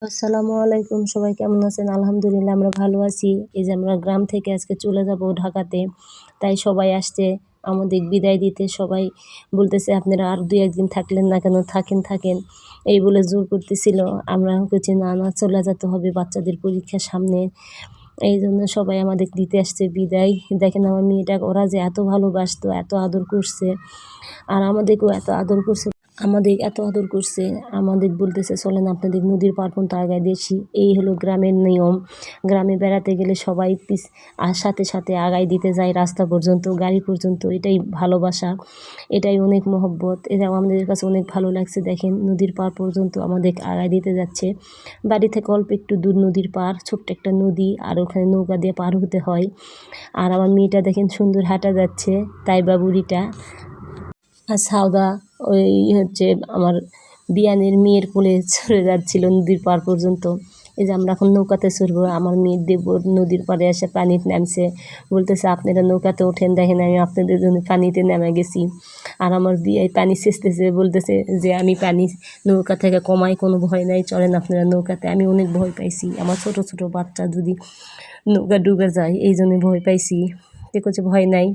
আসসালামু আলাইকুম, সবাই কেমন আছেন? আলহামদুলিল্লাহ আমরা ভালো আছি। এই যে আমরা গ্রাম থেকে আজকে চলে যাব ঢাকাতে, তাই সবাই আসছে আমাদের বিদায় দিতে। সবাই বলতেছে আপনারা আর 2-1 দিন থাকলেন না কেন? থাকেন থাকেন এই বলে জোর করতেছিল। আমরা বলছি না না চলে যেতে হবে, বাচ্চাদের পরীক্ষা সামনে। এই জন্য সবাই আমাদের দিতে আসছে বিদায়। দেখেন আমার মেয়েটা, ওরা যে এত ভালোবাসতো, এত আদর করছে, আর আমাদেরকেও এত আদর করছে। আমাদের এত আদর করছে, আমাদের বলতেছে চলেন আপনাদের নদীর পার পর্যন্ত আগায় দিয়েছি। এই হলো গ্রামের নিয়ম। গ্রামে বেড়াতে গেলে সবাই আর সাথে সাথে আগায় দিতে যায় রাস্তা পর্যন্ত, গাড়ি পর্যন্ত। এটাই ভালোবাসা, এটাই অনেক মহব্বত। এটা আমাদের কাছে অনেক ভালো লাগছে। দেখেন নদীর পার পর্যন্ত আমাদের আগায় দিতে যাচ্ছে। বাড়ি থেকে অল্প একটু দূর নদীর পার, ছোট্ট একটা নদী, আর ওখানে নৌকা দিয়ে পার হতে হয়। আর আমার মেয়েটা দেখেন সুন্দর হাঁটা যাচ্ছে, তাই বুড়িটা। আর সাউদা ওই হচ্ছে আমার বিয়ানের মেয়ের কোলে চলে যাচ্ছিল নদীর পার পর্যন্ত। এই যে আমরা এখন নৌকাতে চড়বো, আমার মেয়ের দেব নদীর পাড়ে এসে পানিতে নামছে, বলতেছে আপনারা নৌকাতে ওঠেন, দেখেন আমি আপনাদের জন্য পানিতে নেমে গেছি। আর আমার বিয়ে পানি সেচতেছে, বলতেছে যে আমি পানি নৌকা থেকে কমাই, কোনো ভয় নাই, চলেন আপনারা নৌকাতে। আমি অনেক ভয় পাইছি, আমার ছোট ছোট বাচ্চা যদি নৌকা ডুবে যায় এই জন্য ভয় পাইছি। করছে ভয় নাই।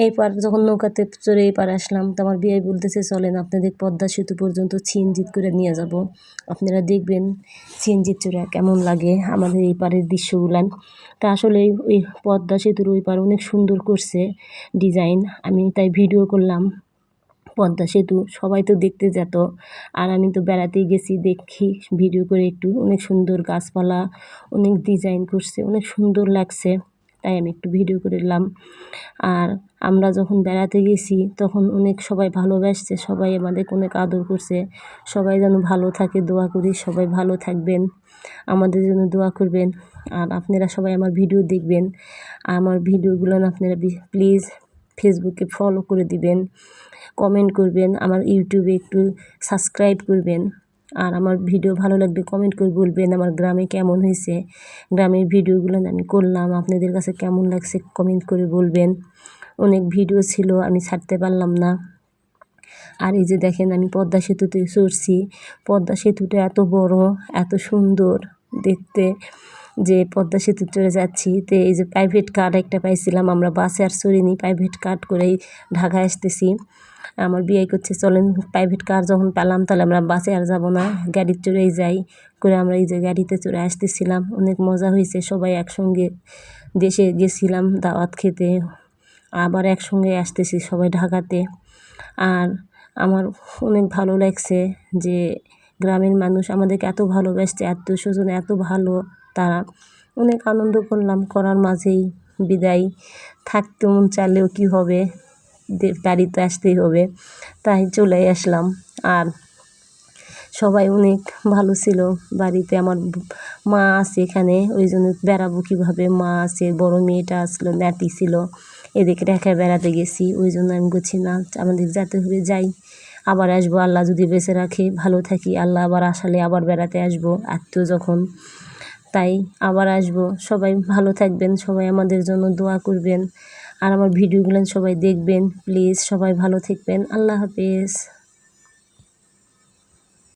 এইবার যখন নৌকাতে চড়ে এপার আসলাম, তো আমার বিয়ে বলতেছে চলেন আপনাদের পদ্মা সেতু পর্যন্ত সিএনজিত করে নিয়ে যাব, আপনারা দেখবেন সিএনজিত চড়ে কেমন লাগে আমাদের এই পারের দৃশ্যগুলান। তা আসলে ওই পদ্মা সেতুর ওই পার অনেক সুন্দর করছে ডিজাইন, আমি তাই ভিডিও করলাম। পদ্মা সেতু সবাই তো দেখতে যেত, আর আমি তো বেড়াতেই গেছি, দেখি ভিডিও করে একটু। অনেক সুন্দর গাছপালা, অনেক ডিজাইন করছে, অনেক সুন্দর লাগছে, তাই আমি একটু ভিডিও করলাম। আর আমরা যখন বেড়াতে গেছি তখন অনেক সবাই ভালোবাসছে, সবাই আমাদের অনেক আদর করছে। সবাই যেন ভালো থাকে দোয়া করি, সবাই ভালো থাকবেন, আমাদের জন্য দোয়া করবেন। আর আপনারা সবাই আমার ভিডিও দেখবেন, আমার ভিডিওগুলো আপনারা প্লিজ ফেসবুকে ফলো করে দিবেন, কমেন্ট করবেন, আমার ইউটিউবে একটু সাবস্ক্রাইব করবেন। আর আমার ভিডিও ভালো লাগবে কমেন্ট করে বলবেন আমার গ্রামে কেমন হয়েছে। গ্রামের ভিডিওগুলো আমি করলাম, আপনাদের কাছে কেমন লাগছে কমেন্ট করে বলবেন। অনেক ভিডিও ছিল আমি ছাড়তে পারলাম না। আর এই যে দেখেন আমি পদ্মা সেতুতে চড়ছি, পদ্মা সেতুটা এত বড়, এত সুন্দর দেখতে, যে পদ্মা সেতু চড়ে যাচ্ছি। তো এই যে প্রাইভেট কার একটা পাইছিলাম, আমরা বাসে আর চড়িনি, প্রাইভেট কার করেই ঢাকায় আসতেছি। আমার বিয়ে করছে চলেন প্রাইভেট কার যখন পেলাম তাহলে আমরা বাসে আর যাব না, গাড়ির চড়েই যাই করে আমরা এই যে গাড়িতে চড়ে আসতেছিলাম। অনেক মজা হয়েছে, সবাই একসঙ্গে দেশে গেছিলাম দাওয়াত খেতে, আবার একসঙ্গে আসতেছি সবাই ঢাকাতে। আর আমার অনেক ভালো লাগছে যে গ্রামের মানুষ আমাদেরকে এত ভালোবাসছে, আত্মীয়স্বজন এত ভালো তারা। অনেক আনন্দ করলাম, করার মাঝেই বিদায়। থাকতে মন চাইলেও কী হবে, বাড়িতে আসতেই হবে, তাই চলে আসলাম। আর সবাই অনেক ভালো ছিল বাড়িতে। আমার মা আছে এখানে, ওই জন্য বেড়াবো কীভাবে, মা আছে, বড় মেয়েটা আসলো, নাতি ছিল, এদিকে রেখে বেড়াতে গেছি। ওই জন্য আমি বলছি না আমাদের যেতে হবে, যাই, আবার আসবো, আল্লাহ যদি বেঁচে রাখে ভালো থাকি, আল্লাহ আবার আসালে আবার বেড়াতে আসবো, আত্মীয় যখন, তাই আবার আসবো। সবাই ভালো থাকবেন, সবাই আমাদের জন্য দোয়া করবেন, আর আমার ভিডিওগুলো সবাই দেখবেন প্লিজ। সবাই ভালো থাকবেন, আল্লাহ হাফেজ।